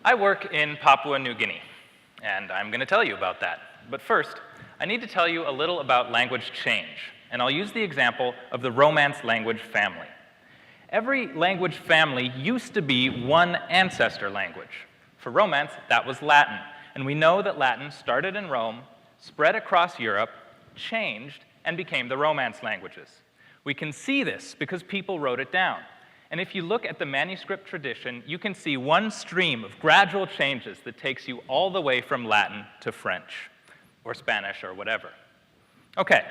I work in Papua New Guinea, and I'm going to tell you about that. But first, I need to tell you a little about language change, and I'll use the example of the Romance language family. Every language family used to be one ancestor language. For Romance, that was Latin, and we know that Latin started in Rome, spread across Europe, changed, and became the Romance languages. We can see this because people wrote it down. And if you look at the manuscript tradition, you can see one stream of gradual changes that takes you all the way from Latin to French, or Spanish, or whatever. Okay,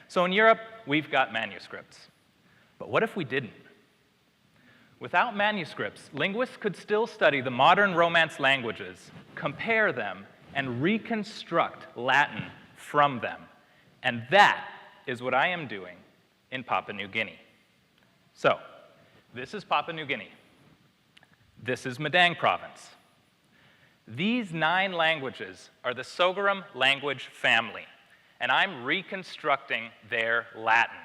so in Europe, we've got manuscripts. But what if we didn't? Without manuscripts, linguists could still study the modern Romance languages, compare them, and reconstruct Latin from them. And that is what I am doing in Papua New Guinea. So, this is Papua New Guinea. This is Madang Province. These 9 languages are the Sogaram language family, and I'm reconstructing their Latin,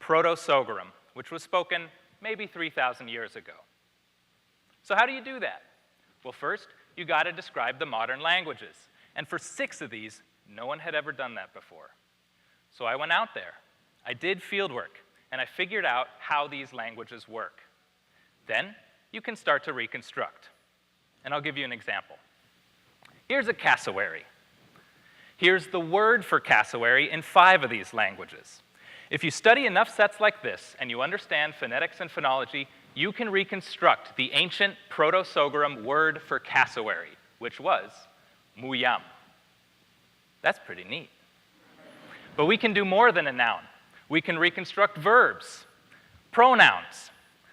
Proto-Sogaram, which was spoken maybe 3,000 years ago. So how do you do that? Well, first, you got to describe the modern languages. And for 6 of these, no one had ever done that before. So I went out there. I did field work, and I figured out how these languages work. Then you can start to reconstruct. And I'll give you an example. Here's a cassowary. Here's the word for cassowary in 5 of these languages. If you study enough sets like this and you understand phonetics and phonology, you can reconstruct the ancient Proto-Sogaram word for cassowary, which was muyam. That's pretty neat. But we can do more than a noun. We can reconstruct verbs, pronouns,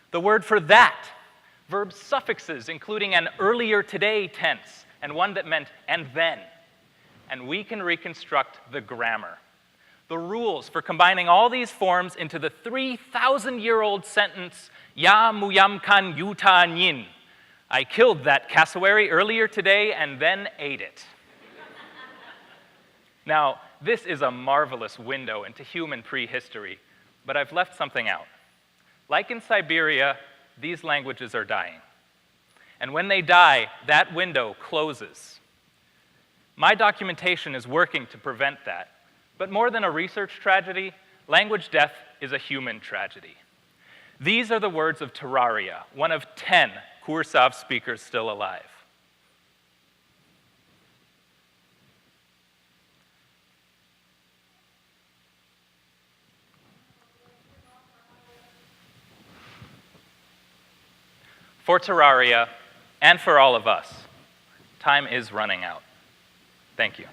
the word for that, verb suffixes, including an earlier today tense, and one that meant and then. And we can reconstruct the grammar, the rules for combining all these forms into the 3,000-year-old sentence, Ya muyam kan yuta nyin. I killed that cassowary earlier today and then ate it. Now, this is a marvelous window into human prehistory, but I've left something out. Like in Siberia, these languages are dying. And when they die, that window closes. My documentation is working to prevent that. But more than a research tragedy, language death is a human tragedy. These are the words of Terraria, one of 10 Kursav speakers still alive. For Terraria, and for all of us, time is running out. Thank you.